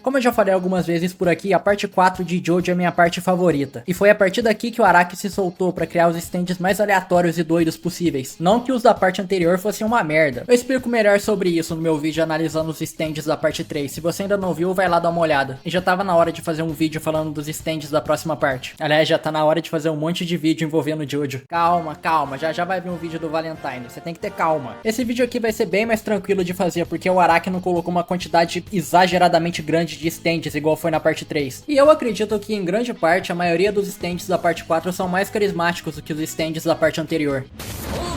Como eu já falei algumas vezes por aqui, a parte 4 de Jojo é minha parte favorita. E foi a partir daqui que o Araki se soltou pra criar os stands mais aleatórios e doidos possíveis. Não que os da parte anterior fossem uma merda. Eu explico melhor sobre isso no meu vídeo analisando os stands da parte 3. Se você ainda não viu, vai lá dar uma olhada. E já tava na hora de fazer um vídeo falando dos stands da próxima parte. Aliás, já tá na hora de fazer um monte de vídeo envolvendo Jojo. Calma, calma, já vai vir um vídeo do Valentine. Você tem que ter calma. Esse vídeo aqui vai ser bem mais tranquilo de fazer, porque o Araki não colocou uma quantidade exageradamente grande de stands igual foi na parte 3. E eu acredito que em grande parte a maioria dos stands da parte 4 são mais carismáticos do que os stands da parte anterior.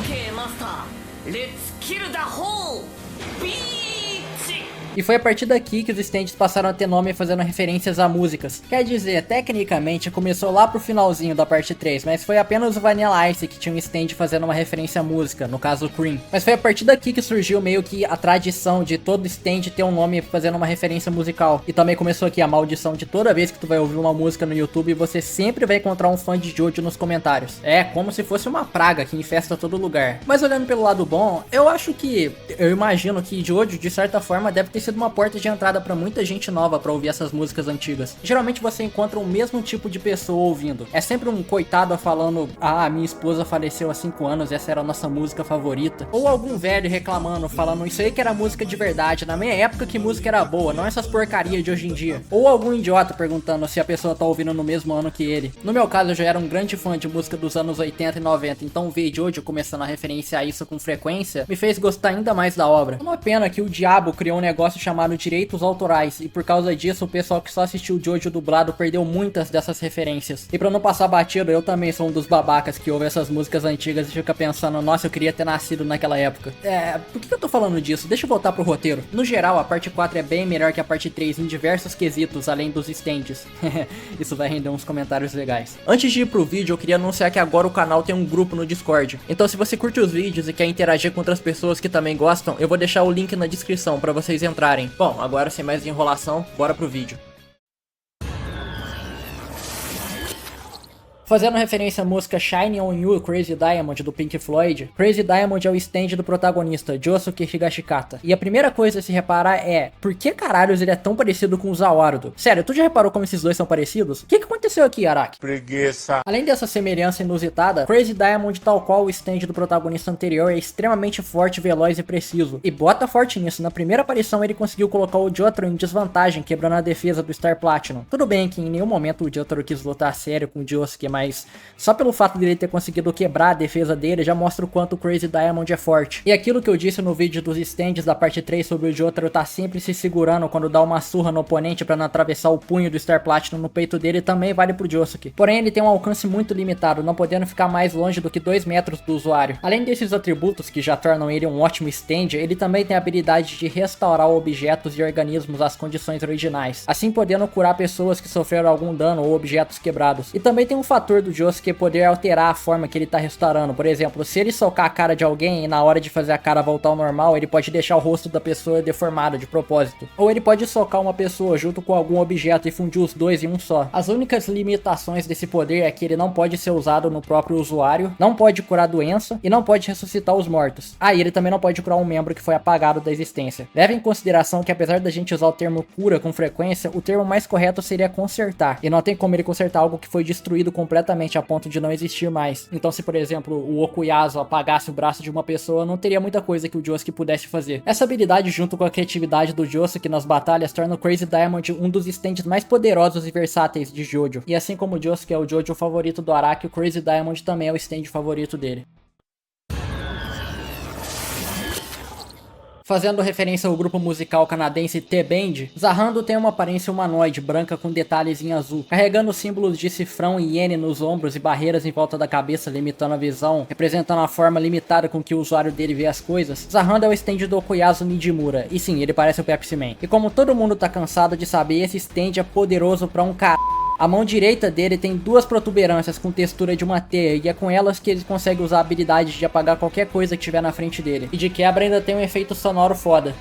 Okay, Master. Let's kill the whole beach! E foi a partir daqui que os stands passaram a ter nome fazendo referências a músicas. Quer dizer, tecnicamente começou lá pro finalzinho da parte 3, mas foi apenas o Vanilla Ice que tinha um stand fazendo uma referência à música, no caso o Cream. Mas foi a partir daqui que surgiu meio que a tradição de todo stand ter um nome fazendo uma referência musical. E também começou aqui a maldição de toda vez que tu vai ouvir uma música no YouTube, você sempre vai encontrar um fã de Jojo nos comentários. É como se fosse uma praga que infesta todo lugar. Mas olhando pelo lado bom, eu imagino que Jojo de certa forma deve ter sido uma porta de entrada pra muita gente nova pra ouvir essas músicas antigas. Geralmente você encontra o mesmo tipo de pessoa ouvindo. É sempre um coitado falando: ah, minha esposa faleceu há 5 anos, essa era a nossa música favorita. Ou algum velho reclamando, falando: isso aí que era música de verdade, na minha época que música era boa, não essas porcarias de hoje em dia. Ou algum idiota perguntando se a pessoa tá ouvindo no mesmo ano que ele. No meu caso, eu já era um grande fã de música dos anos 80 e 90, então ver Jojo começando a referenciar isso com frequência me fez gostar ainda mais da obra. Uma pena que o diabo criou um negócio chamado direitos autorais, e por causa disso o pessoal que só assistiu Jojo dublado perdeu muitas dessas referências. E pra não passar batido, eu também sou um dos babacas que ouve essas músicas antigas e fica pensando: nossa, eu queria ter nascido naquela época. Por que eu tô falando disso? Deixa eu voltar pro roteiro. No geral, a parte 4 é bem melhor que a parte 3 em diversos quesitos, além dos stands. Isso vai render uns comentários legais. Antes de ir pro vídeo, eu queria anunciar que agora o canal tem um grupo no Discord. Então se você curte os vídeos e quer interagir com outras pessoas que também gostam, eu vou deixar o link na descrição pra vocês entrarem. Bom, agora sem mais enrolação, bora pro vídeo. Fazendo referência à música Shine On You, Crazy Diamond, do Pink Floyd, Crazy Diamond é o stand do protagonista, Josuke Higashikata. E a primeira coisa a se reparar é: por que caralhos ele é tão parecido com o Zawarudo? Sério, tu já reparou como esses dois são parecidos? O que aconteceu aqui, Araki? Preguiça. Além dessa semelhança inusitada, Crazy Diamond, tal qual o stand do protagonista anterior, é extremamente forte, veloz e preciso. E bota forte nisso, na primeira aparição ele conseguiu colocar o Jotaro em desvantagem, quebrando a defesa do Star Platinum. Tudo bem que em nenhum momento o Jotaro quis lutar a sério com o Josuke, mas só pelo fato dele ter conseguido quebrar a defesa dele já mostra o quanto o Crazy Diamond é forte. E aquilo que eu disse no vídeo dos stands da parte 3 sobre o Jotaro tá sempre se segurando quando dá uma surra no oponente pra não atravessar o punho do Star Platinum no peito dele, também vale pro Josuke. Porém ele tem um alcance muito limitado, não podendo ficar mais longe do que 2 metros do usuário. Além desses atributos que já tornam ele um ótimo stand, ele também tem a habilidade de restaurar objetos e organismos às condições originais, assim podendo curar pessoas que sofreram algum dano ou objetos quebrados. E também tem um fator do Josuke poder alterar a forma que ele tá restaurando. Por exemplo, se ele socar a cara de alguém e na hora de fazer a cara voltar ao normal, ele pode deixar o rosto da pessoa deformado de propósito. Ou ele pode socar uma pessoa junto com algum objeto e fundir os dois em um só. As únicas limitações desse poder é que ele não pode ser usado no próprio usuário, não pode curar doença e não pode ressuscitar os mortos. E ele também não pode curar um membro que foi apagado da existência. Leve em consideração que apesar da gente usar o termo cura com frequência, o termo mais correto seria consertar. E não tem como ele consertar algo que foi destruído completamente a ponto de não existir mais. Então se por exemplo o Okuyasu apagasse o braço de uma pessoa, não teria muita coisa que o Josuke pudesse fazer. Essa habilidade junto com a criatividade do Josuke nas batalhas torna o Crazy Diamond um dos stands mais poderosos e versáteis de Jojo. E assim como o Josuke é o Jojo favorito do Araki, o Crazy Diamond também é o stand favorito dele. Fazendo referência ao grupo musical canadense T-Band, Zarrando tem uma aparência humanoide, branca com detalhes em azul, carregando símbolos de cifrão e iene nos ombros e barreiras em volta da cabeça limitando a visão, representando a forma limitada com que o usuário dele vê as coisas. Zarrando é o stand do Okuyasu Nijimura, e sim, ele parece o Pepsi Man. E como todo mundo tá cansado de saber, esse stand é poderoso pra um cara. A mão direita dele tem 2 protuberâncias com textura de uma teia, e é com elas que ele consegue usar a habilidade de apagar qualquer coisa que tiver na frente dele. E de quebra ainda tem um efeito sonoro foda.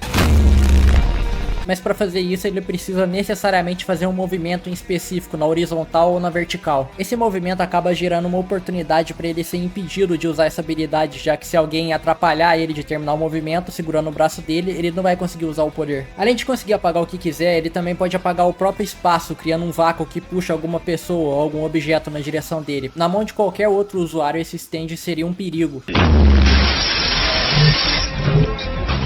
mas para fazer isso ele precisa necessariamente fazer um movimento em específico, na horizontal ou na vertical. Esse movimento acaba gerando uma oportunidade para ele ser impedido de usar essa habilidade, já que se alguém atrapalhar ele de terminar o movimento, segurando o braço dele, ele não vai conseguir usar o poder. Além de conseguir apagar o que quiser, ele também pode apagar o próprio espaço, criando um vácuo que puxa alguma pessoa ou algum objeto na direção dele. Na mão de qualquer outro usuário, esse stand seria um perigo.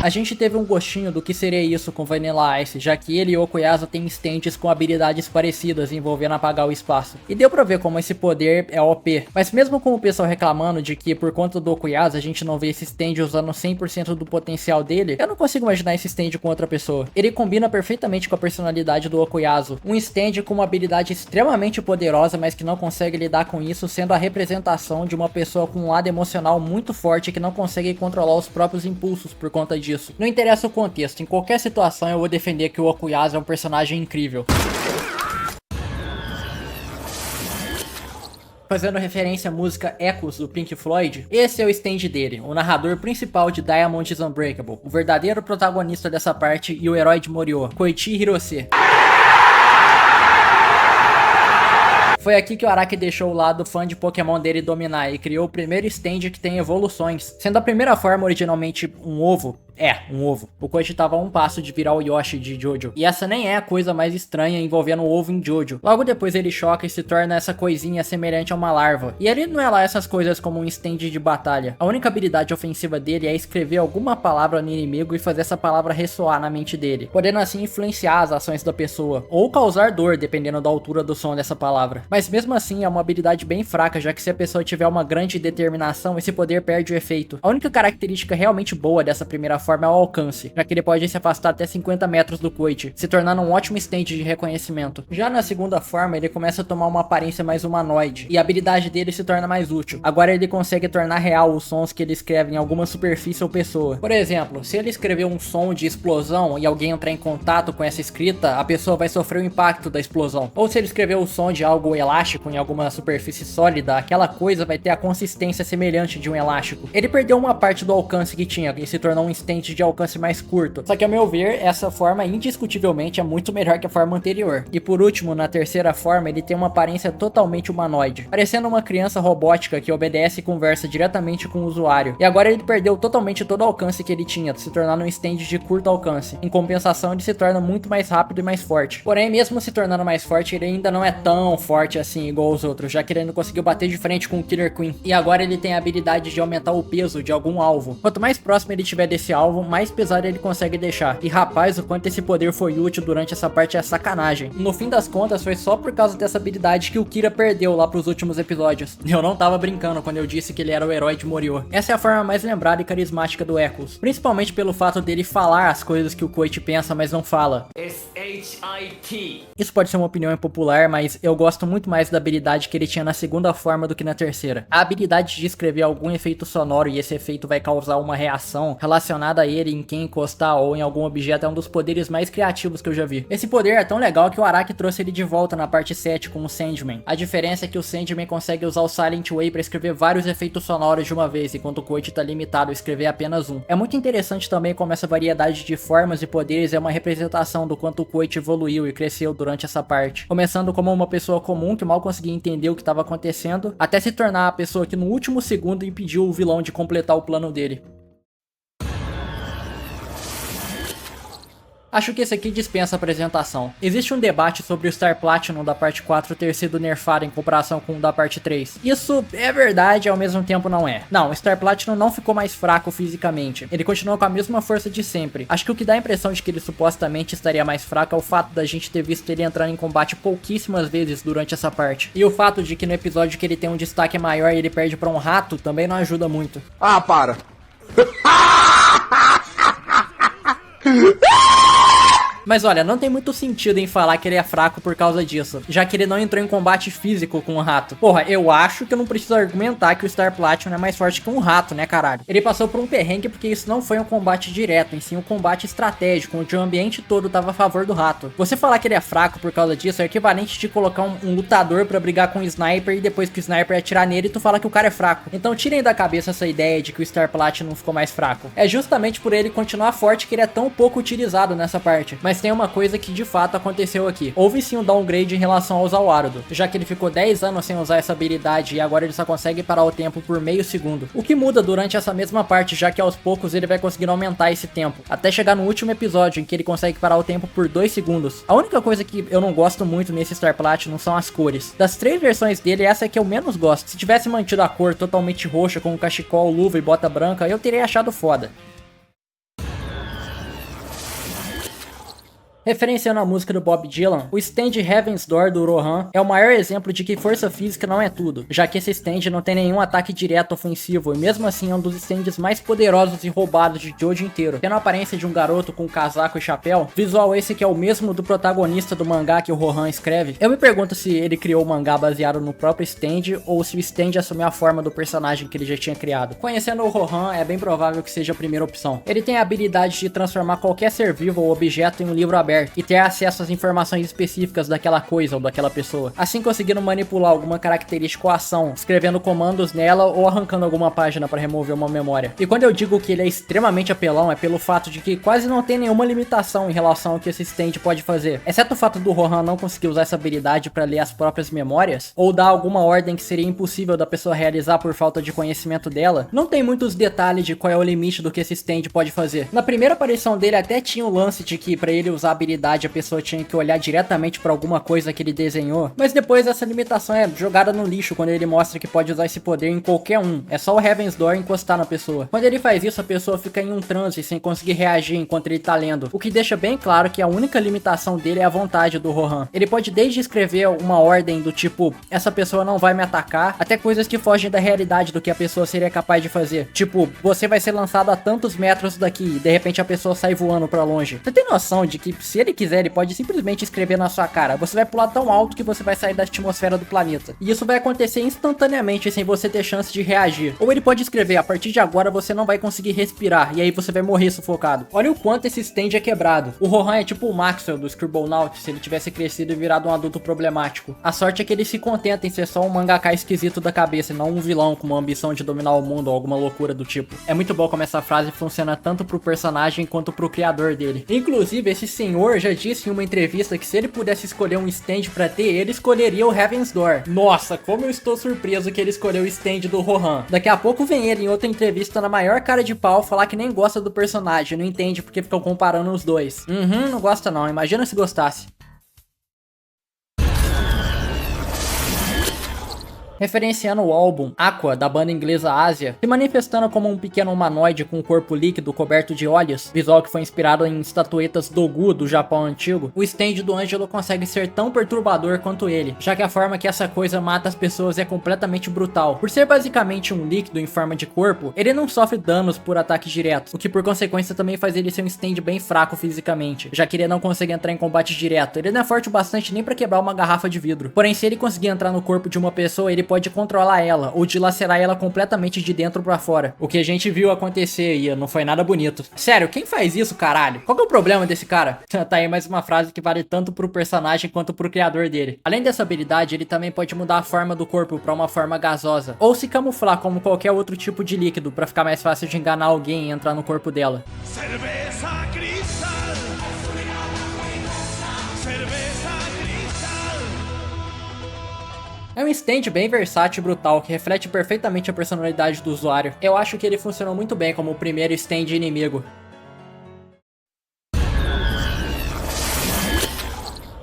A gente teve um gostinho do que seria isso com Vanilla Ice, já que ele e o Okuyasu têm stands com habilidades parecidas envolvendo apagar o espaço. E deu pra ver como esse poder é OP. Mas mesmo com o pessoal reclamando de que por conta do Okuyasu a gente não vê esse stand usando 100% do potencial dele, eu não consigo imaginar esse stand com outra pessoa. Ele combina perfeitamente com a personalidade do Okuyasu. Um stand com uma habilidade extremamente poderosa, mas que não consegue lidar com isso, sendo a representação de uma pessoa com um lado emocional muito forte que não consegue controlar os próprios impulsos por conta disso. Não interessa o contexto, em qualquer situação eu vou defender que o Okuyasu é um personagem incrível. Fazendo referência à música Echoes do Pink Floyd, esse é o stand dele, o narrador principal de Diamond is Unbreakable, o verdadeiro protagonista dessa parte e o herói de Morio, Koichi Hirose. Foi aqui que o Araki deixou o lado fã de Pokémon dele dominar e criou o primeiro stand que tem evoluções, sendo a primeira forma originalmente um ovo. Um ovo. O Koichi tava a um passo de virar o Yoshi de Jojo. E essa nem é a coisa mais estranha envolvendo o ovo em Jojo. Logo depois ele choca e se torna essa coisinha semelhante a uma larva. E ele não é lá essas coisas como um stand de batalha. A única habilidade ofensiva dele é escrever alguma palavra no inimigo e fazer essa palavra ressoar na mente dele, podendo assim influenciar as ações da pessoa, ou causar dor, dependendo da altura do som dessa palavra. Mas mesmo assim é uma habilidade bem fraca, já que se a pessoa tiver uma grande determinação, esse poder perde o efeito. A única característica realmente boa dessa primeira forma é o alcance, já que ele pode se afastar até 50 metros do Koichi, se tornando um ótimo stand de reconhecimento. Já na segunda forma, ele começa a tomar uma aparência mais humanoide, e a habilidade dele se torna mais útil. Agora ele consegue tornar real os sons que ele escreve em alguma superfície ou pessoa. Por exemplo, se ele escrever um som de explosão e alguém entrar em contato com essa escrita, a pessoa vai sofrer o impacto da explosão. Ou se ele escrever o som de algo elástico em alguma superfície sólida, aquela coisa vai ter a consistência semelhante de um elástico. Ele perdeu uma parte do alcance que tinha e se tornou um stand de alcance mais curto. Só que, ao meu ver, essa forma indiscutivelmente é muito melhor que a forma anterior. E por último, na terceira forma, ele tem uma aparência totalmente humanoide, parecendo uma criança robótica que obedece e conversa diretamente com o usuário. E agora ele perdeu totalmente todo o alcance que ele tinha, se tornando um stand de curto alcance. Em compensação, ele se torna muito mais rápido e mais forte. Porém, mesmo se tornando mais forte, ele ainda não é tão forte assim igual os outros, já que ele não conseguiu bater de frente com o Killer Queen. E agora ele tem a habilidade de aumentar o peso de algum alvo. Quanto mais próximo ele tiver desse alvo, mais pesado ele consegue deixar. E rapaz, o quanto esse poder foi útil durante essa parte é sacanagem. No fim das contas, foi só por causa dessa habilidade que o Kira perdeu lá pros últimos episódios. Eu não tava brincando quando eu disse que ele era o herói de Morio. Essa é a forma mais lembrada e carismática do Echoes, principalmente pelo fato dele falar as coisas que o Koichi pensa, mas não fala. SHIT. Isso pode ser uma opinião impopular, mas eu gosto muito mais da habilidade que ele tinha na segunda forma do que na terceira. A habilidade de escrever algum efeito sonoro e esse efeito vai causar uma reação relacionada a ele em quem encostar ou em algum objeto é um dos poderes mais criativos que eu já vi. Esse poder é tão legal que o Araki trouxe ele de volta na parte 7 com o Sandman. A diferença é que o Sandman consegue usar o Silent Way para escrever vários efeitos sonoros de uma vez, enquanto o Koichi tá limitado a escrever apenas um. É muito interessante também como essa variedade de formas e poderes é uma representação do quanto o Koichi evoluiu e cresceu durante essa parte. Começando como uma pessoa comum que mal conseguia entender o que estava acontecendo, até se tornar a pessoa que no último segundo impediu o vilão de completar o plano dele. Acho que esse aqui dispensa apresentação. Existe um debate sobre o Star Platinum da parte 4 ter sido nerfado em comparação com o da parte 3. Isso é verdade e ao mesmo tempo não é. Não, o Star Platinum não ficou mais fraco fisicamente. Ele continua com a mesma força de sempre. Acho que o que dá a impressão de que ele supostamente estaria mais fraco é o fato da gente ter visto ele entrando em combate pouquíssimas vezes durante essa parte. E o fato de que no episódio que ele tem um destaque maior e ele perde pra um rato também não ajuda muito. Ah, para! Mas olha, não tem muito sentido em falar que ele é fraco por causa disso, já que ele não entrou em combate físico com o rato. Porra, eu acho que eu não preciso argumentar que o Star Platinum é mais forte que um rato, né, caralho? Ele passou por um perrengue porque isso não foi um combate direto, em sim um combate estratégico, onde o ambiente todo tava a favor do rato. Você falar que ele é fraco por causa disso é equivalente de colocar um lutador pra brigar com um sniper e depois que o sniper atirar nele, tu fala que o cara é fraco. Então tirem da cabeça essa ideia de que o Star Platinum ficou mais fraco. É justamente por ele continuar forte que ele é tão pouco utilizado nessa parte. Mas Mas tem uma coisa que de fato aconteceu aqui. Houve sim um downgrade em relação ao Zawarudo, já que ele ficou 10 anos sem usar essa habilidade e agora ele só consegue parar o tempo por meio segundo. O que muda durante essa mesma parte, já que aos poucos ele vai conseguindo aumentar esse tempo, até chegar no último episódio em que ele consegue parar o tempo por 2 segundos. A única coisa que eu não gosto muito nesse Star Platinum são as cores. Das 3 versões dele, essa é que eu menos gosto. Se tivesse mantido a cor totalmente roxa com cachecol, luva e bota branca, eu teria achado foda. Referenciando a música do Bob Dylan, o stand Heaven's Door do Rohan é o maior exemplo de que força física não é tudo, já que esse stand não tem nenhum ataque direto ofensivo e mesmo assim é um dos stands mais poderosos e roubados de Jojo inteiro, tendo a aparência de um garoto com casaco e chapéu, visual esse que é o mesmo do protagonista do mangá que o Rohan escreve. Eu me pergunto se ele criou o mangá baseado no próprio stand ou se o stand assumiu a forma do personagem que ele já tinha criado. Conhecendo o Rohan, é bem provável que seja a primeira opção. Ele tem a habilidade de transformar qualquer ser vivo ou objeto em um livro aberto e ter acesso às informações específicas daquela coisa ou daquela pessoa, assim conseguindo manipular alguma característica ou ação, escrevendo comandos nela ou arrancando alguma página para remover uma memória. E quando eu digo que ele é extremamente apelão, é pelo fato de que quase não tem nenhuma limitação em relação ao que esse stand pode fazer, exceto o fato do Rohan não conseguir usar essa habilidade para ler as próprias memórias, ou dar alguma ordem que seria impossível da pessoa realizar por falta de conhecimento dela. Não tem muitos detalhes de qual é o limite do que esse stand pode fazer. Na primeira aparição dele até tinha o lance de que para ele usar a habilidade a pessoa tinha que olhar diretamente para alguma coisa que ele desenhou, mas depois essa limitação é jogada no lixo quando ele mostra que pode usar esse poder em qualquer um, é só o Heaven's Door encostar na pessoa. Quando ele faz isso, a pessoa fica em um transe sem conseguir reagir enquanto ele tá lendo, o que deixa bem claro que a única limitação dele é a vontade do Rohan. Ele pode desde escrever uma ordem do tipo, essa pessoa não vai me atacar, até coisas que fogem da realidade do que a pessoa seria capaz de fazer, tipo, você vai ser lançado a tantos metros daqui e de repente a pessoa sai voando pra longe. Você tem noção de que se ele quiser, ele pode simplesmente escrever na sua cara, você vai pular tão alto que você vai sair da atmosfera do planeta. E isso vai acontecer instantaneamente sem você ter chance de reagir. Ou ele pode escrever, a partir de agora você não vai conseguir respirar, e aí você vai morrer sufocado. Olha o quanto esse stand é quebrado. O Rohan é tipo o Maxwell do Scribblenauts se ele tivesse crescido e virado um adulto problemático. A sorte é que ele se contenta em ser só um mangaka esquisito da cabeça e não um vilão com uma ambição de dominar o mundo ou alguma loucura do tipo. É muito bom como essa frase funciona tanto pro personagem quanto pro criador dele. Inclusive, esse senhor já disse em uma entrevista que se ele pudesse escolher um stand pra ter, ele escolheria o Heaven's Door. Nossa, como eu estou surpreso que ele escolheu o stand do Rohan. Daqui a pouco vem ele em outra entrevista na maior cara de pau falar que nem gosta do personagem, não entende porque ficam comparando os dois. Não gosta não, imagina se gostasse. Referenciando o álbum Aqua, da banda inglesa Ásia, se manifestando como um pequeno humanoide com um corpo líquido coberto de olhos, visual que foi inspirado em estatuetas Dogu do Japão antigo, o stand do Ângelo consegue ser tão perturbador quanto ele, já que a forma que essa coisa mata as pessoas é completamente brutal. Por ser basicamente um líquido em forma de corpo, ele não sofre danos por ataques diretos, o que por consequência também faz ele ser um stand bem fraco fisicamente, já que ele não consegue entrar em combate direto. Ele não é forte o bastante nem pra quebrar uma garrafa de vidro. Porém, se ele conseguir entrar no corpo de uma pessoa, ele pode controlar ela, ou dilacerar ela completamente de dentro pra fora. O que a gente viu acontecer aí, não foi nada bonito. Sério, quem faz isso, caralho? Qual que é o problema desse cara? Tá aí mais uma frase que vale tanto pro personagem quanto pro criador dele. Além dessa habilidade, ele também pode mudar a forma do corpo pra uma forma gasosa, ou se camuflar como qualquer outro tipo de líquido pra ficar mais fácil de enganar alguém e entrar no corpo dela. Cerveza cristal. Cerveza cristal. É um stand bem versátil e brutal, que reflete perfeitamente a personalidade do usuário. Eu acho que ele funcionou muito bem como o primeiro stand inimigo.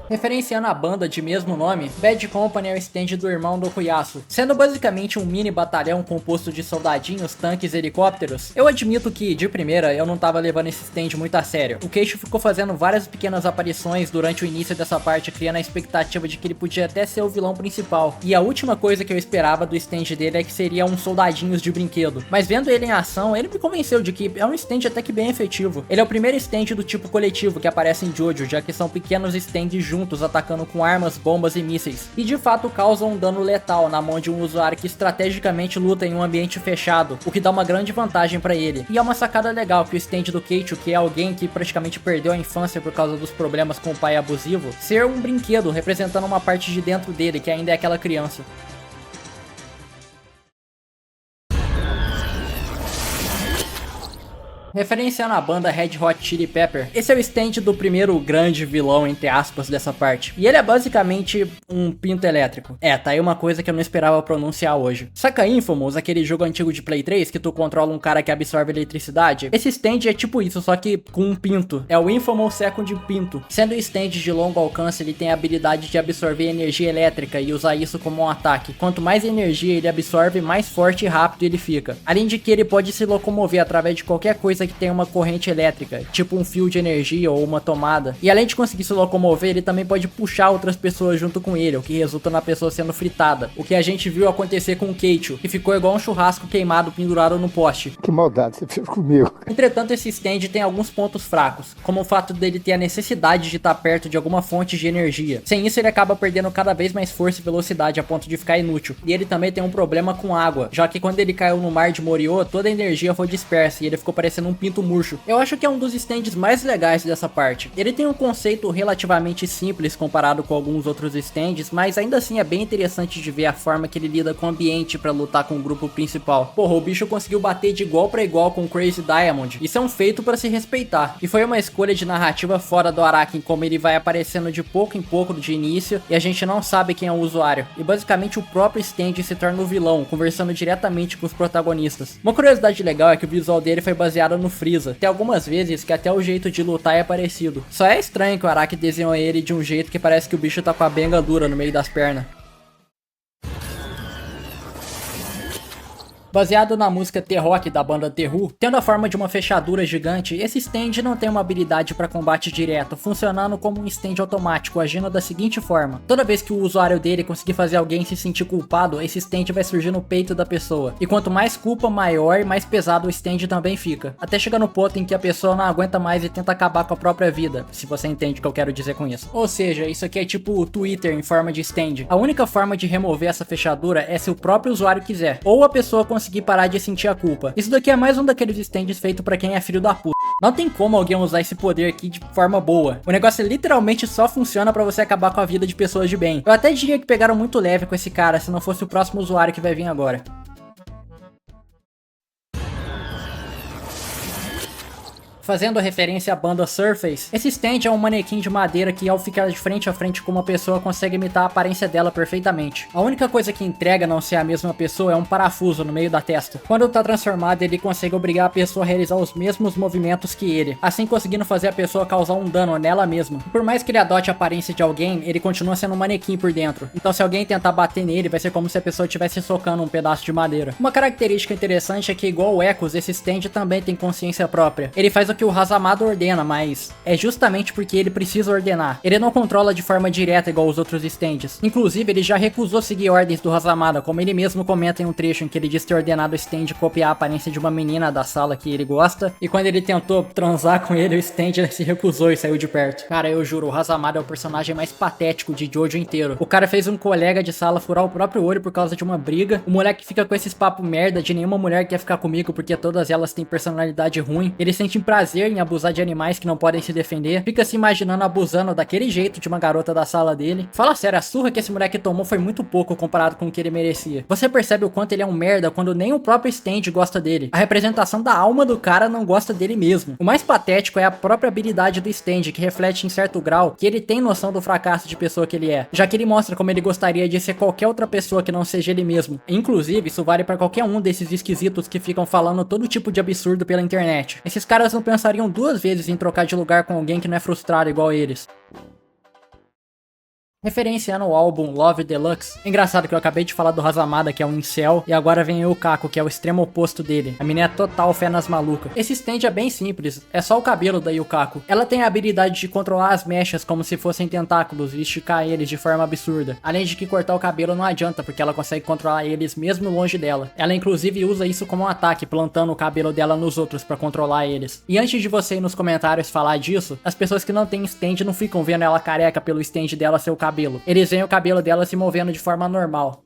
Referenciando a banda de mesmo nome, Bad Company é o stand do irmão do Okuyasu, sendo basicamente um mini batalhão composto de soldadinhos, tanques e helicópteros. Eu admito que, de primeira, eu não tava levando esse stand muito a sério. O Keiichi ficou fazendo várias pequenas aparições durante o início dessa parte, criando a expectativa de que ele podia até ser o vilão principal. E a última coisa que eu esperava do stand dele é que seria uns soldadinhos de brinquedo. Mas vendo ele em ação, ele me convenceu de que é um stand até que bem efetivo. Ele é o primeiro stand do tipo coletivo que aparece em Jojo, já que são pequenos stands juntos atacando com armas, bombas e mísseis, e de fato causam um dano letal na mão de um usuário que estrategicamente luta em um ambiente fechado, o que dá uma grande vantagem pra ele. E é uma sacada legal que o stand do Keiichi, que é alguém que praticamente perdeu a infância por causa dos problemas com o pai abusivo, ser um brinquedo representando uma parte de dentro dele que ainda é aquela criança. Referenciando a banda Red Hot Chili Pepper, esse é o stand do primeiro grande vilão, entre aspas, dessa parte. E ele é basicamente um pinto elétrico. Tá aí uma coisa que eu não esperava pronunciar hoje. Saca Infamous, aquele jogo antigo de Play 3 que tu controla um cara que absorve eletricidade? Esse stand é tipo isso, só que com um pinto. É o Infamous Second Pinto. Sendo um stand de longo alcance, ele tem a habilidade de absorver energia elétrica e usar isso como um ataque. Quanto mais energia ele absorve, mais forte e rápido ele fica. Além de que ele pode se locomover através de qualquer coisa que tenha uma corrente elétrica, tipo um fio de energia ou uma tomada. E além de conseguir se locomover, ele também pode puxar outras pessoas junto com ele, o que resulta na pessoa sendo fritada. O que a gente viu acontecer com o Keiichi, que ficou igual um churrasco queimado pendurado no poste. Que maldade você fez comigo. Entretanto, esse stand tem alguns pontos fracos, como o fato dele ter a necessidade de estar perto de alguma fonte de energia. Sem isso, ele acaba perdendo cada vez mais força e velocidade a ponto de ficar inútil. E ele também tem um problema com água, já que quando ele caiu no mar de Morio, toda a energia foi dispersa e ele ficou parecendo um pinto murcho. Eu acho que é um dos stands mais legais dessa parte. Ele tem um conceito relativamente simples comparado com alguns outros stands, mas ainda assim é bem interessante de ver a forma que ele lida com o ambiente pra lutar com o grupo principal. Porra, o bicho conseguiu bater de igual pra igual com o Crazy Diamond. Isso é um feito pra se respeitar. E foi uma escolha de narrativa fora do Araki, em como ele vai aparecendo de pouco em pouco de início e a gente não sabe quem é o usuário. E basicamente o próprio stand se torna o vilão, conversando diretamente com os protagonistas. Uma curiosidade legal é que o visual dele foi baseado no Frieza. Tem algumas vezes que até o jeito de lutar é parecido. Só é estranho que o Araki desenhou ele de um jeito que parece que o bicho tá com a benga dura no meio das pernas. Baseado na música T-Rock da banda The Who, tendo a forma de uma fechadura gigante, esse stand não tem uma habilidade para combate direto, funcionando como um stand automático, agindo da seguinte forma: toda vez que o usuário dele conseguir fazer alguém se sentir culpado, esse stand vai surgir no peito da pessoa. E quanto mais culpa, maior e mais pesado o stand também fica, até chegar no ponto em que a pessoa não aguenta mais e tenta acabar com a própria vida, se você entende o que eu quero dizer com isso. Ou seja, isso aqui é tipo o Twitter em forma de stand. A única forma de remover essa fechadura é se o próprio usuário quiser, ou a pessoa conseguir parar de sentir a culpa. Isso daqui é mais um daqueles stands feito pra quem é filho da puta. Não tem como alguém usar esse poder aqui de forma boa. O negócio literalmente só funciona pra você acabar com a vida de pessoas de bem. Eu até diria que pegaram muito leve com esse cara, se não fosse o próximo usuário que vai vir agora. Fazendo referência à banda Surface, esse stand é um manequim de madeira que, ao ficar de frente a frente com uma pessoa, consegue imitar a aparência dela perfeitamente. A única coisa que entrega não ser a mesma pessoa é um parafuso no meio da testa. Quando tá transformado, ele consegue obrigar a pessoa a realizar os mesmos movimentos que ele, assim conseguindo fazer a pessoa causar um dano nela mesma. Por mais que ele adote a aparência de alguém, ele continua sendo um manequim por dentro. Então se alguém tentar bater nele, vai ser como se a pessoa estivesse socando um pedaço de madeira. Uma característica interessante é que, igual o Echoes, esse stand também tem consciência própria. Ele faz o que o Hazamada ordena, mas é justamente porque ele precisa ordenar. Ele não controla de forma direta igual os outros stands. Inclusive, ele já recusou seguir ordens do Hazamada, como ele mesmo comenta em um trecho em que ele diz ter ordenado o stand copiar a aparência de uma menina da sala que ele gosta, e quando ele tentou transar com ele, o stand se recusou e saiu de perto. Cara, eu juro, o Hazamada é o personagem mais patético de Jojo inteiro. O cara fez um colega de sala furar o próprio olho por causa de uma briga. O moleque fica com esses papo merda de nenhuma mulher quer ficar comigo porque todas elas têm personalidade ruim. Ele sente prazer em abusar de animais que não podem se defender. Fica se imaginando abusando daquele jeito de uma garota da sala dele. Fala sério, a surra que esse moleque tomou foi muito pouco comparado com o que ele merecia. Você percebe o quanto ele é um merda quando nem o próprio stand gosta dele. A representação da alma do cara não gosta dele mesmo. O mais patético é a própria habilidade do stand, que reflete em certo grau que ele tem noção do fracasso de pessoa que ele é, já que ele mostra como ele gostaria de ser qualquer outra pessoa que não seja ele mesmo. Inclusive, isso vale pra qualquer um desses esquisitos que ficam falando todo tipo de absurdo pela internet. Esses caras não pensariam duas vezes em trocar de lugar com alguém que não é frustrado igual eles. Referenciando o álbum Love Deluxe. Engraçado que eu acabei de falar do Hazamada, que é um incel, e agora vem o Kako, que é o extremo oposto dele. A menina é total fé nas malucas. Esse stand é bem simples, é só o cabelo da Yukako. Ela tem a habilidade de controlar as mechas como se fossem tentáculos e esticar eles de forma absurda. Além de que cortar o cabelo não adianta, porque ela consegue controlar eles mesmo longe dela. Ela inclusive usa isso como um ataque, plantando o cabelo dela nos outros pra controlar eles. E antes de você ir nos comentários falar disso, as pessoas que não têm stand não ficam vendo ela careca pelo stand dela ser o cabelo. Eles veem o cabelo dela se movendo de forma normal.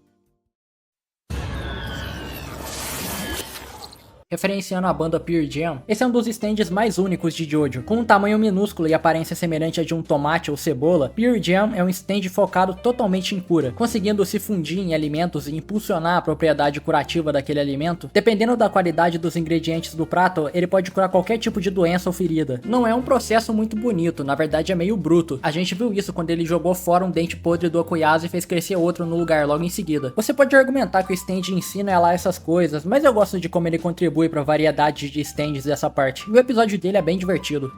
Referenciando a banda Pearl Jam, esse é um dos stands mais únicos de Jojo. Com um tamanho minúsculo e aparência semelhante a de um tomate ou cebola, Pearl Jam é um stand focado totalmente em cura, conseguindo se fundir em alimentos e impulsionar a propriedade curativa daquele alimento. Dependendo da qualidade dos ingredientes do prato, ele pode curar qualquer tipo de doença ou ferida. Não é um processo muito bonito, na verdade é meio bruto. A gente viu isso quando ele jogou fora um dente podre do Okuyasu e fez crescer outro no lugar logo em seguida. Você pode argumentar que o stand em si não é lá essas coisas, mas eu gosto de como ele contribui para a variedade de stands dessa parte. E o episódio dele é bem divertido.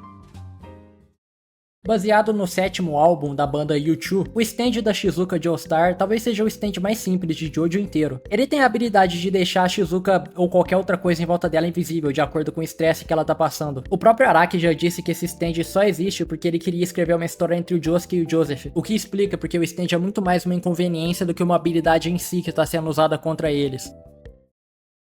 Baseado no 7º álbum da banda U2, o stand da Shizuka Joestar talvez seja o stand mais simples de Jojo inteiro. Ele tem a habilidade de deixar a Shizuka ou qualquer outra coisa em volta dela invisível, de acordo com o estresse que ela tá passando. O próprio Araki já disse que esse stand só existe porque ele queria escrever uma história entre o Josuke e o Joseph, o que explica porque o stand é muito mais uma inconveniência do que uma habilidade em si que está sendo usada contra eles.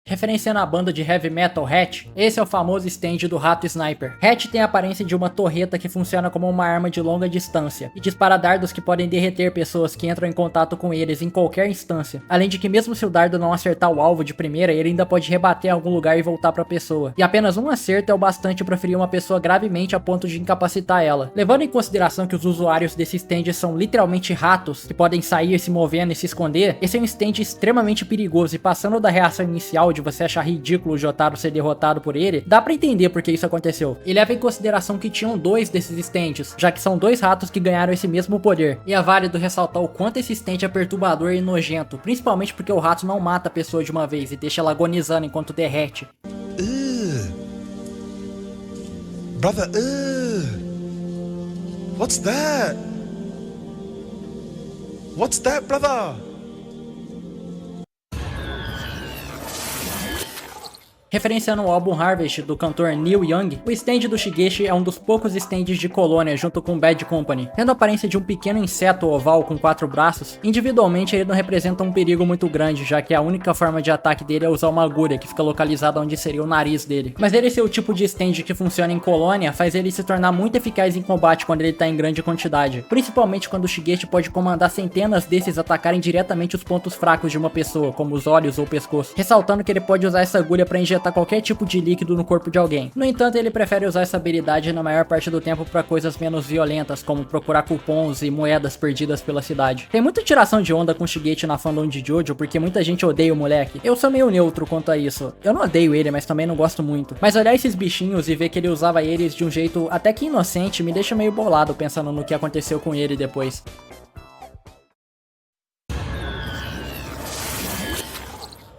Referenciando a banda de heavy metal Hatch, esse é o famoso stand do Rato Sniper. Hatch tem a aparência de uma torreta que funciona como uma arma de longa distância e dispara dardos que podem derreter pessoas que entram em contato com eles em qualquer instância. Além de que mesmo se o dardo não acertar o alvo de primeira, ele ainda pode rebater em algum lugar e voltar para a pessoa. E apenas um acerto é o bastante para ferir uma pessoa gravemente a ponto de incapacitar ela. Levando em consideração que os usuários desse stand são literalmente ratos que podem sair se movendo e se esconder, esse é um stand extremamente perigoso e passando da reação inicial de você achar ridículo o Jotaro ser derrotado por ele, dá pra entender por que isso aconteceu. E leva em consideração que tinham 2 desses stands, já que são 2 ratos que ganharam esse mesmo poder. E é válido ressaltar o quanto esse stand é perturbador e nojento, principalmente porque o rato não mata a pessoa de uma vez e deixa ela agonizando enquanto derrete. Brother, what's that? What's that, brother? Referenciando o álbum Harvest do cantor Neil Young, o stand do Shigeshi é um dos poucos stands de colônia junto com Bad Company. Tendo a aparência de um pequeno inseto oval com 4 braços, individualmente ele não representa um perigo muito grande, já que a única forma de ataque dele é usar uma agulha que fica localizada onde seria o nariz dele. Mas ele ser o tipo de stand que funciona em colônia faz ele se tornar muito eficaz em combate quando ele tá em grande quantidade, principalmente quando o Shigeshi pode comandar centenas desses atacarem diretamente os pontos fracos de uma pessoa, como os olhos ou o pescoço, ressaltando que ele pode usar essa agulha para injetar qualquer tipo de líquido no corpo de alguém. No entanto, ele prefere usar essa habilidade na maior parte do tempo para coisas menos violentas, como procurar cupons e moedas perdidas pela cidade. Tem muita tiração de onda com o Shigechi na fandom de Jojo, porque muita gente odeia o moleque. Eu sou meio neutro quanto a isso. Eu não odeio ele, mas também não gosto muito. Mas olhar esses bichinhos e ver que ele usava eles de um jeito até que inocente me deixa meio bolado pensando no que aconteceu com ele depois.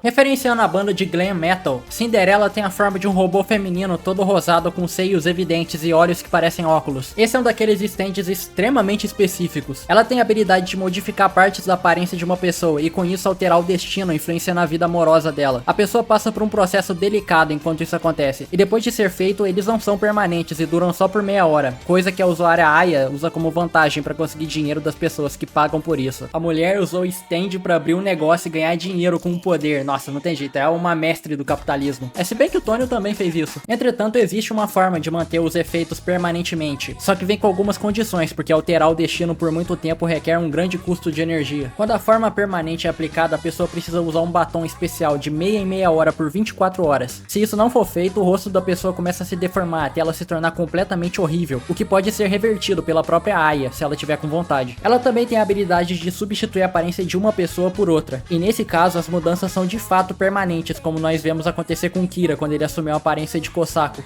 Referenciando a banda de glam metal, Cinderella tem a forma de um robô feminino todo rosado com seios evidentes e olhos que parecem óculos. Esse é um daqueles stands extremamente específicos. Ela tem a habilidade de modificar partes da aparência de uma pessoa e com isso alterar o destino, influenciando a vida amorosa dela. A pessoa passa por um processo delicado enquanto isso acontece, e depois de ser feito, eles não são permanentes e duram só por meia hora, coisa que a usuária Aya usa como vantagem para conseguir dinheiro das pessoas que pagam por isso. A mulher usou o stand para abrir um negócio e ganhar dinheiro com o poder. Nossa, não tem jeito, é uma mestre do capitalismo. É se bem que o Tonio também fez isso. Entretanto, existe uma forma de manter os efeitos permanentemente, só que vem com algumas condições, porque alterar o destino por muito tempo requer um grande custo de energia. Quando a forma permanente é aplicada, a pessoa precisa usar um batom especial de meia em meia hora por 24 horas. Se isso não for feito, o rosto da pessoa começa a se deformar até ela se tornar completamente horrível, o que pode ser revertido pela própria Aya, se ela tiver com vontade. Ela também tem a habilidade de substituir a aparência de uma pessoa por outra, e nesse caso as mudanças são de fato permanentes, como nós vemos acontecer com Kira quando ele assumiu a aparência de Kosako.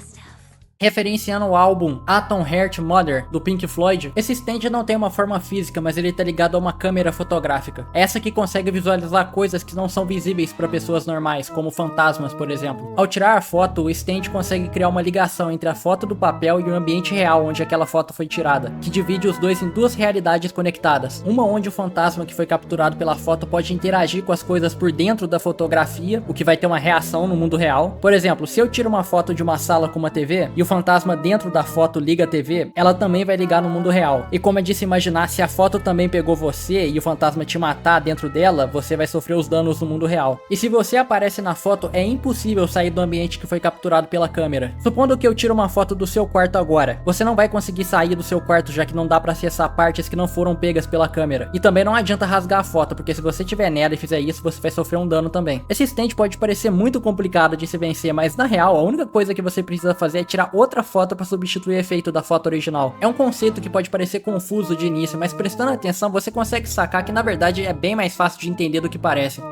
Referenciando o álbum Atom Heart Mother, do Pink Floyd, esse stand não tem uma forma física, mas ele tá ligado a uma câmera fotográfica. Essa que consegue visualizar coisas que não são visíveis para pessoas normais, como fantasmas, por exemplo. Ao tirar a foto, o stand consegue criar uma ligação entre a foto do papel e o ambiente real onde aquela foto foi tirada, que divide os dois em duas realidades conectadas. Uma onde o fantasma que foi capturado pela foto pode interagir com as coisas por dentro da fotografia, o que vai ter uma reação no mundo real. Por exemplo, se eu tiro uma foto de uma sala com uma TV, e o fantasma dentro da foto liga a TV, ela também vai ligar no mundo real. E como é de se imaginar, se a foto também pegou você e o fantasma te matar dentro dela, você vai sofrer os danos no mundo real. E se você aparece na foto, é impossível sair do ambiente que foi capturado pela câmera. Supondo que eu tiro uma foto do seu quarto agora, você não vai conseguir sair do seu quarto, já que não dá pra acessar partes que não foram pegas pela câmera. E também não adianta rasgar a foto, porque se você tiver nela e fizer isso, você vai sofrer um dano também. Esse stand pode parecer muito complicado de se vencer, mas na real, a única coisa que você precisa fazer é tirar outra foto para substituir o efeito da foto original. É um conceito que pode parecer confuso de início, mas prestando atenção você consegue sacar que na verdade é bem mais fácil de entender do que parece.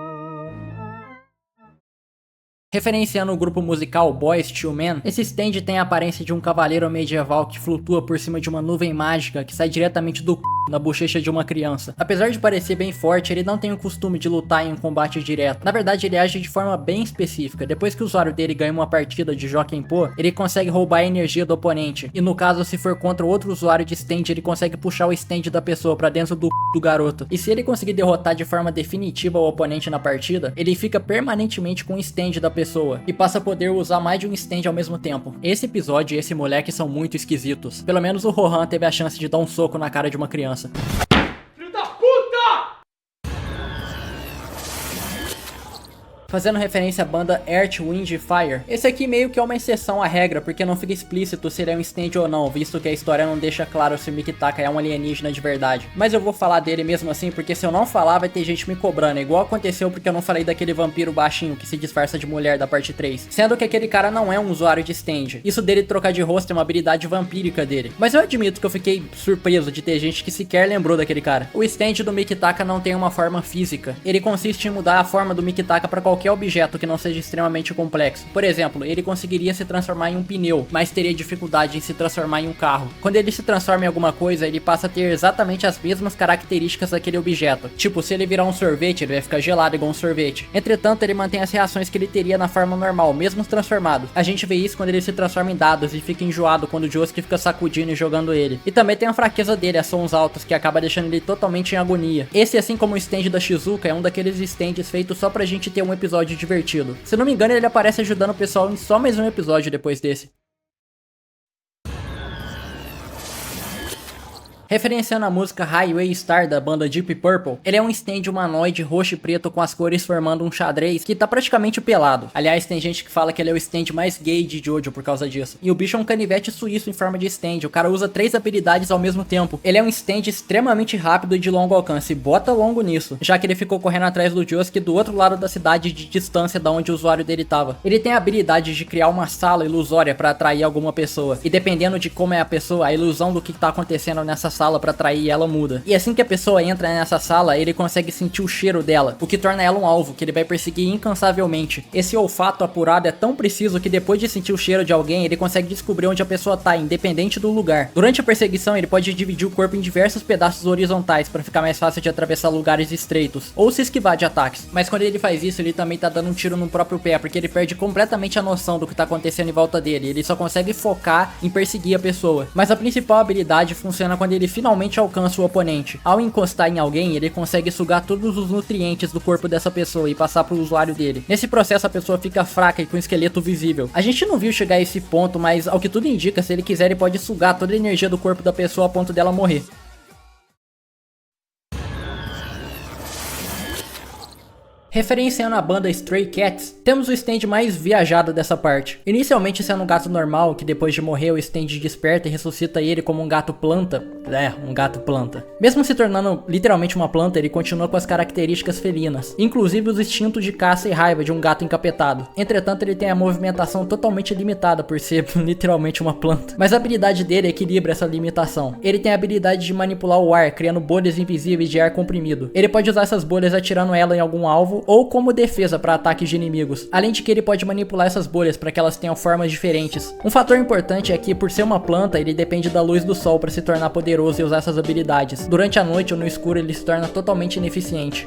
Referenciando o grupo musical Boyz II Men, esse stand tem a aparência de um cavaleiro medieval que flutua por cima de uma nuvem mágica que sai diretamente do c... na bochecha de uma criança. Apesar de parecer bem forte, ele não tem o costume de lutar em um combate direto. Na verdade, ele age de forma bem específica. Depois que o usuário dele ganha uma partida de Jokenpô, ele consegue roubar a energia do oponente. E no caso, se for contra outro usuário de stand, ele consegue puxar o stand da pessoa pra dentro do c... do garoto. E se ele conseguir derrotar de forma definitiva o oponente na partida, ele fica permanentemente com o stand da pessoa e passa a poder usar mais de um stand ao mesmo tempo. Esse episódio e esse moleque são muito esquisitos. Pelo menos o Rohan teve a chance de dar um soco na cara de uma criança. Filho da puta! Fazendo referência à banda Earth, Wind & Fire. Esse aqui meio que é uma exceção à regra, porque não fica explícito se ele é um stand ou não, visto que a história não deixa claro se o Mikitaka é um alienígena de verdade. Mas eu vou falar dele mesmo assim, porque se eu não falar vai ter gente me cobrando, igual aconteceu porque eu não falei daquele vampiro baixinho que se disfarça de mulher da parte 3. Sendo que aquele cara não é um usuário de stand. Isso dele trocar de rosto é uma habilidade vampírica dele. Mas eu admito que eu fiquei surpreso de ter gente que sequer lembrou daquele cara. O stand do Mikitaka não tem uma forma física. Ele consiste em mudar a forma do Mikitaka para qualquer objeto que não seja extremamente complexo. Por exemplo, ele conseguiria se transformar em um pneu, mas teria dificuldade em se transformar em um carro. Quando ele se transforma em alguma coisa, ele passa a ter exatamente as mesmas características daquele objeto. Tipo, se ele virar um sorvete, ele vai ficar gelado igual um sorvete. Entretanto, ele mantém as reações que ele teria na forma normal, mesmo transformado. A gente vê isso quando ele se transforma em dados e fica enjoado quando o Josuke fica sacudindo e jogando ele. E também tem a fraqueza dele, a sons altos, que acaba deixando ele totalmente em agonia. Esse, assim como o stand da Shizuka, é um daqueles stands feitos só pra gente ter um episódio divertido. Se não me engano, ele aparece ajudando o pessoal em só mais um episódio depois desse. Referenciando a música Highway Star da banda Deep Purple, ele é um stand humanoide roxo e preto com as cores formando um xadrez que tá praticamente pelado. Aliás, tem gente que fala que ele é o stand mais gay de Jojo por causa disso. E o bicho é um canivete suíço em forma de stand, o cara usa 3 habilidades ao mesmo tempo. Ele é um stand extremamente rápido e de longo alcance, bota longo nisso, já que ele ficou correndo atrás do Josuke do outro lado da cidade de distância da onde o usuário dele tava. Ele tem a habilidade de criar uma sala ilusória pra atrair alguma pessoa, e dependendo de como é a pessoa, a ilusão do que tá acontecendo nessa sala para atrair ela muda. E assim que a pessoa entra nessa sala, ele consegue sentir o cheiro dela, o que torna ela um alvo que ele vai perseguir incansavelmente. Esse olfato apurado é tão preciso que depois de sentir o cheiro de alguém, ele consegue descobrir onde a pessoa tá, independente do lugar. Durante a perseguição, ele pode dividir o corpo em diversos pedaços horizontais para ficar mais fácil de atravessar lugares estreitos, ou se esquivar de ataques. Mas quando ele faz isso, ele também tá dando um tiro no próprio pé, porque ele perde completamente a noção do que tá acontecendo em volta dele. Ele só consegue focar em perseguir a pessoa. Mas a principal habilidade funciona quando ele finalmente alcança o oponente. Ao encostar em alguém, ele consegue sugar todos os nutrientes do corpo dessa pessoa e passar pro usuário dele. Nesse processo, a pessoa fica fraca e com o esqueleto visível. A gente não viu chegar a esse ponto, mas ao que tudo indica, se ele quiser, ele pode sugar toda a energia do corpo da pessoa a ponto dela morrer. Referenciando a banda Stray Cats, temos o stand mais viajado dessa parte. Inicialmente sendo um gato normal, que depois de morrer o stand desperta e ressuscita ele como um gato planta. Um gato planta. Mesmo se tornando literalmente uma planta, ele continua com as características felinas, inclusive os instintos de caça e raiva de um gato encapetado. Entretanto, ele tem a movimentação totalmente limitada por ser literalmente uma planta. Mas a habilidade dele equilibra essa limitação. Ele tem a habilidade de manipular o ar, criando bolhas invisíveis de ar comprimido. Ele pode usar essas bolhas atirando ela em algum alvo ou como defesa para ataques de inimigos, além de que ele pode manipular essas bolhas para que elas tenham formas diferentes. Um fator importante é que, por ser uma planta, ele depende da luz do sol para se tornar poderoso e usar essas habilidades. Durante a noite ou no escuro, ele se torna totalmente ineficiente.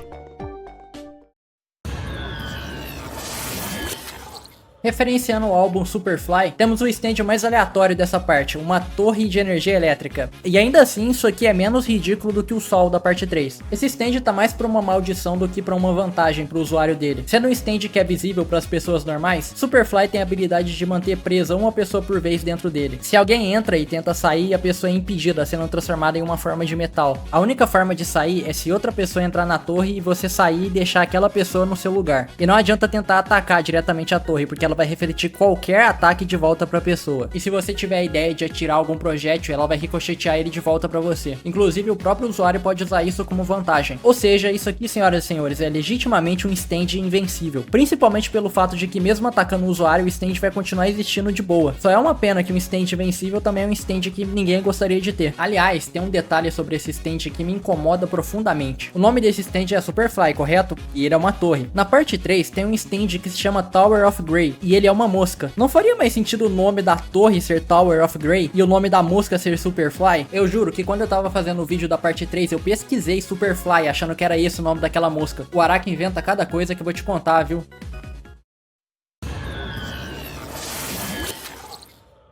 Referenciando o álbum Superfly, temos o stand mais aleatório dessa parte, uma torre de energia elétrica. E ainda assim, isso aqui é menos ridículo do que o sol da parte 3. Esse stand tá mais pra uma maldição do que pra uma vantagem pro usuário dele. Sendo um stand que é visível para as pessoas normais, Superfly tem a habilidade de manter presa uma pessoa por vez dentro dele. Se alguém entra e tenta sair, a pessoa é impedida, sendo transformada em uma forma de metal. A única forma de sair é se outra pessoa entrar na torre e você sair e deixar aquela pessoa no seu lugar. E não adianta tentar atacar diretamente a torre, porque ela vai refletir qualquer ataque de volta pra pessoa. E se você tiver a ideia de atirar algum projétil, ela vai ricochetear ele de volta pra você. Inclusive, o próprio usuário pode usar isso como vantagem. Ou seja, isso aqui, senhoras e senhores, é legitimamente um stand invencível. Principalmente pelo fato de que mesmo atacando o usuário, o stand vai continuar existindo de boa. Só é uma pena que um stand invencível também é um stand que ninguém gostaria de ter. Aliás, tem um detalhe sobre esse stand que me incomoda profundamente. O nome desse stand é Superfly, correto? E ele é uma torre. Na parte 3 tem um stand que se chama Tower of Grey, e ele é uma mosca. Não faria mais sentido o nome da torre ser Tower of Grey e o nome da mosca ser Superfly? Eu juro que quando eu tava fazendo o vídeo da parte 3, eu pesquisei Superfly achando que era esse o nome daquela mosca. O Araki inventa cada coisa que eu vou te contar, viu?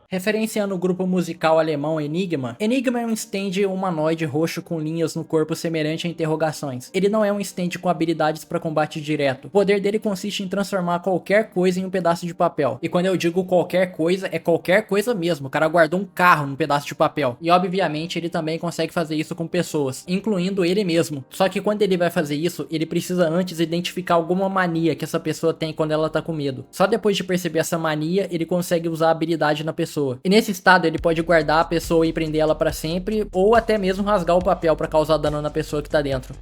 Referenciando o grupo musical alemão Enigma, Enigma é um stand humanoide roxo com linhas no corpo semelhante a interrogações. Ele não é um stand com habilidades para combate direto. O poder dele consiste em transformar qualquer coisa em um pedaço de papel. E quando eu digo qualquer coisa, é qualquer coisa mesmo. O cara guardou um carro num pedaço de papel. E obviamente ele também consegue fazer isso com pessoas, incluindo ele mesmo. Só que quando ele vai fazer isso, ele precisa antes identificar alguma mania que essa pessoa tem quando ela tá com medo. Só depois de perceber essa mania, ele consegue usar a habilidade na pessoa. E nesse estado ele pode guardar a pessoa e prender ela pra sempre, ou até mesmo rasgar o papel pra causar dano na pessoa que tá dentro.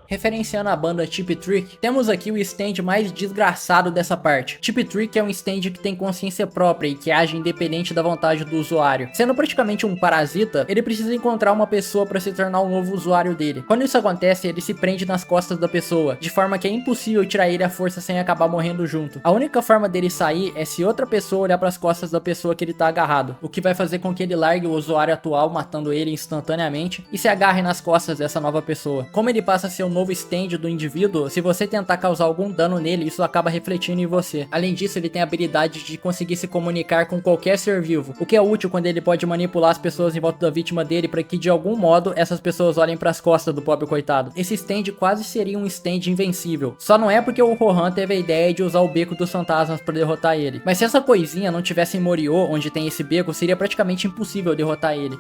Referenciando a banda Cheap Trick, temos aqui o stand mais desgraçado dessa parte. Cheap Trick é um stand que tem consciência própria e que age independente da vontade do usuário. Sendo praticamente um parasita, ele precisa encontrar uma pessoa para se tornar um novo usuário dele. Quando isso acontece, ele se prende nas costas da pessoa, de forma que é impossível tirar ele à força sem acabar morrendo junto. A única forma dele sair é se outra pessoa olhar para as costas da pessoa que ele tá agarrado, o que vai fazer com que ele largue o usuário atual, matando ele instantaneamente, e se agarre nas costas dessa nova pessoa. Como ele passa a ser o novo stand do indivíduo, se você tentar causar algum dano nele, isso acaba refletindo em você. Além disso, ele tem a habilidade de conseguir se comunicar com qualquer ser vivo, o que é útil quando ele pode manipular as pessoas em volta da vítima dele para que de algum modo essas pessoas olhem para as costas do pobre coitado. Esse stand quase seria um stand invencível. Só não é porque o Rohan teve a ideia de usar o beco dos fantasmas para derrotar ele. Mas se essa coisinha não tivesse em Morio, onde tem esse beco, seria praticamente impossível derrotar ele.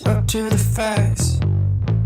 Up to the facts.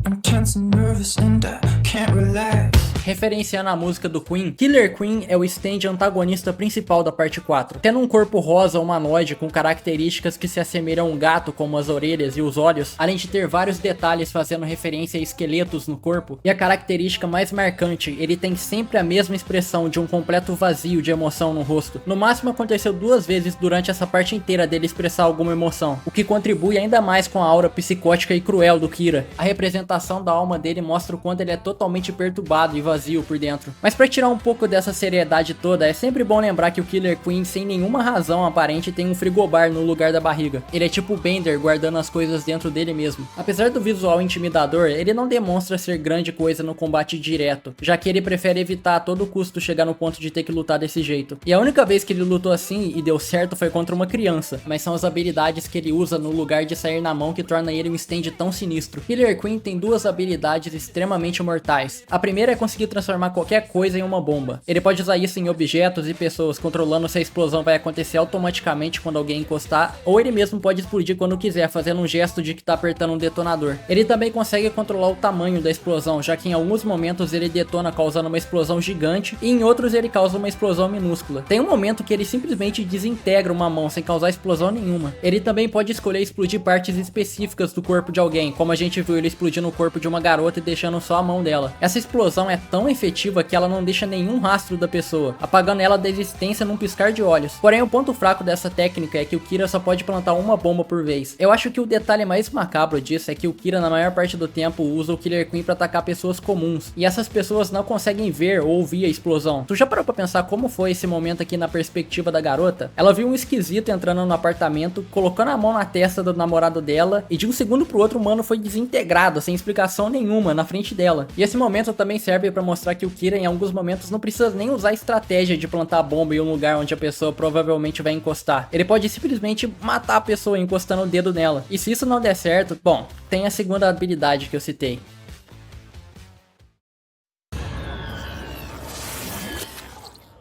I'm tense and nervous and I can't relax. Referenciando a música do Queen, Killer Queen é o stand antagonista principal da parte 4. Tendo um corpo rosa humanoide com características que se assemelham a um gato, como as orelhas e os olhos, além de ter vários detalhes fazendo referência a esqueletos no corpo, e a característica mais marcante, ele tem sempre a mesma expressão de um completo vazio de emoção no rosto. No máximo aconteceu 2 vezes durante essa parte inteira dele expressar alguma emoção, o que contribui ainda mais com a aura psicótica e cruel do Kira. A representação da alma dele mostra o quanto ele é totalmente perturbado e vazio por dentro. Mas pra tirar um pouco dessa seriedade toda, é sempre bom lembrar que o Killer Queen, sem nenhuma razão aparente, tem um frigobar no lugar da barriga. Ele é tipo o Bender guardando as coisas dentro dele mesmo. Apesar do visual intimidador, ele não demonstra ser grande coisa no combate direto, já que ele prefere evitar a todo custo chegar no ponto de ter que lutar desse jeito. E a única vez que ele lutou assim e deu certo foi contra uma criança, mas são as habilidades que ele usa no lugar de sair na mão que torna ele um stand tão sinistro. Killer Queen tem 2 habilidades extremamente mortais. A primeira é conseguir transformar qualquer coisa em uma bomba. Ele pode usar isso em objetos e pessoas, controlando se a explosão vai acontecer automaticamente quando alguém encostar, ou ele mesmo pode explodir quando quiser, fazendo um gesto de que tá apertando um detonador. Ele também consegue controlar o tamanho da explosão, já que em alguns momentos ele detona causando uma explosão gigante, e em outros ele causa uma explosão minúscula. Tem um momento que ele simplesmente desintegra uma mão sem causar explosão nenhuma. Ele também pode escolher explodir partes específicas do corpo de alguém, como a gente viu ele explodindo o corpo de uma garota e deixando só a mão dela. dela. Essa explosão é tão efetiva que ela não deixa nenhum rastro da pessoa, apagando ela da existência num piscar de olhos. Porém, o ponto fraco dessa técnica é que o Kira só pode plantar uma bomba por vez. Eu acho que o detalhe mais macabro disso é que o Kira na maior parte do tempo usa o Killer Queen pra atacar pessoas comuns, e essas pessoas não conseguem ver ou ouvir a explosão. Tu já parou pra pensar como foi esse momento aqui na perspectiva da garota? Ela viu um esquisito entrando no apartamento, colocando a mão na testa do namorado dela, e de um segundo pro outro o mano foi desintegrado, sem explicação nenhuma, na frente dela. E esse momento também serve pra mostrar que o Kira em alguns momentos não precisa nem usar a estratégia de plantar a bomba em um lugar onde a pessoa provavelmente vai encostar. Ele pode simplesmente matar a pessoa encostando o dedo nela. E se isso não der certo, bom, tem a segunda habilidade que eu citei.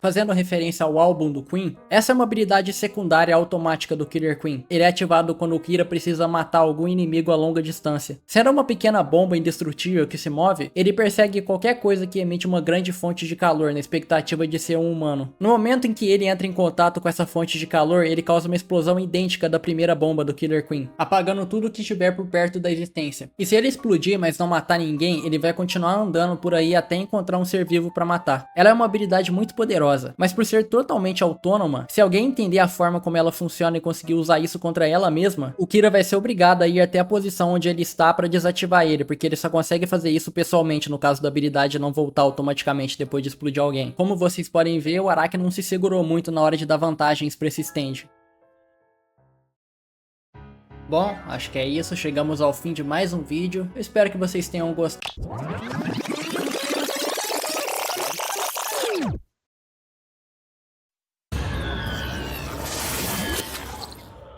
Fazendo referência ao álbum do Queen, essa é uma habilidade secundária automática do Killer Queen. Ele é ativado quando o Kira precisa matar algum inimigo a longa distância. Sendo uma pequena bomba indestrutível que se move, ele persegue qualquer coisa que emite uma grande fonte de calor na expectativa de ser um humano. No momento em que ele entra em contato com essa fonte de calor, ele causa uma explosão idêntica da primeira bomba do Killer Queen, apagando tudo que estiver por perto da existência. E se ele explodir, mas não matar ninguém, ele vai continuar andando por aí até encontrar um ser vivo para matar. Ela é uma habilidade muito poderosa, mas por ser totalmente autônoma, se alguém entender a forma como ela funciona e conseguir usar isso contra ela mesma, o Kira vai ser obrigado a ir até a posição onde ele está para desativar ele, porque ele só consegue fazer isso pessoalmente no caso da habilidade não voltar automaticamente depois de explodir alguém. Como vocês podem ver, o Araki não se segurou muito na hora de dar vantagens para esse stand. Bom, acho que é isso, chegamos ao fim de mais um vídeo, eu espero que vocês tenham gostado.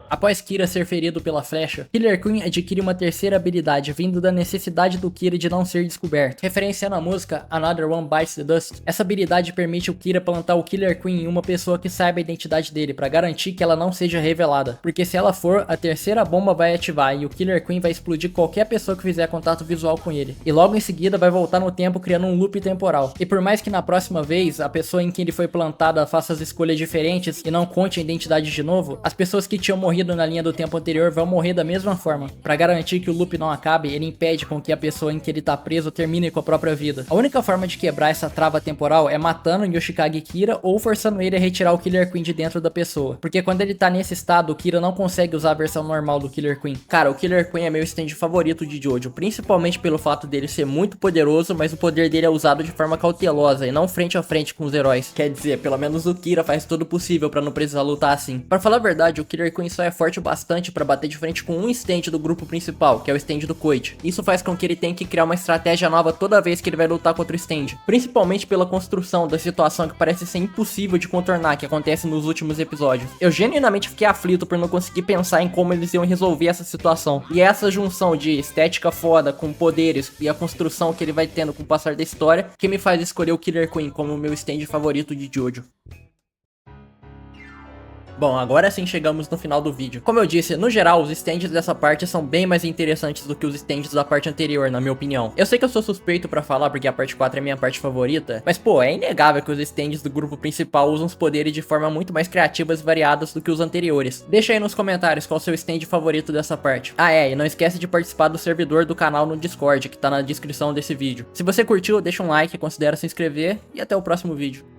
Após Kira ser ferido pela flecha, Killer Queen adquire uma terceira habilidade vindo da necessidade do Kira de não ser descoberto. Referenciando a música Another One Bites the Dust, essa habilidade permite o Kira plantar o Killer Queen em uma pessoa que saiba a identidade dele, para garantir que ela não seja revelada. Porque se ela for, a terceira bomba vai ativar e o Killer Queen vai explodir qualquer pessoa que fizer contato visual com ele. E logo em seguida vai voltar no tempo criando um loop temporal. E por mais que na próxima vez a pessoa em que ele foi plantada faça as escolhas diferentes e não conte a identidade de novo, as pessoas que tinham morrido na linha do tempo anterior vão morrer da mesma forma. Para garantir que o loop não acabe, ele impede com que a pessoa em que ele tá preso termine com a própria vida. A única forma de quebrar essa trava temporal é matando Yoshikage Kira ou forçando ele a retirar o Killer Queen de dentro da pessoa. Porque quando ele tá nesse estado, o Kira não consegue usar a versão normal do Killer Queen. Cara, o Killer Queen é meu stand favorito de Jojo, principalmente pelo fato dele ser muito poderoso, mas o poder dele é usado de forma cautelosa e não frente a frente com os heróis. Quer dizer, pelo menos o Kira faz tudo possível pra não precisar lutar assim. Pra falar a verdade, o Killer Queen só é forte o bastante pra bater de frente com um stand do grupo principal, que é o stand do Koichi. Isso faz com que ele tenha que criar uma estratégia nova toda vez que ele vai lutar contra o stand, principalmente pela construção da situação que parece ser impossível de contornar, que acontece nos últimos episódios. Eu genuinamente fiquei aflito por não conseguir pensar em como eles iam resolver essa situação. E é essa junção de estética foda com poderes e a construção que ele vai tendo com o passar da história que me faz escolher o Killer Queen como o meu stand favorito de Jojo. Bom, agora sim chegamos no final do vídeo. Como eu disse, no geral, os stands dessa parte são bem mais interessantes do que os stands da parte anterior, na minha opinião. Eu sei que eu sou suspeito pra falar porque a parte 4 é minha parte favorita, mas pô, é inegável que os stands do grupo principal usam os poderes de forma muito mais criativas e variadas do que os anteriores. Deixa aí nos comentários qual o seu stand favorito dessa parte. Ah é, e não esquece de participar do servidor do canal no Discord, que tá na descrição desse vídeo. Se você curtiu, deixa um like, considera se inscrever e até o próximo vídeo.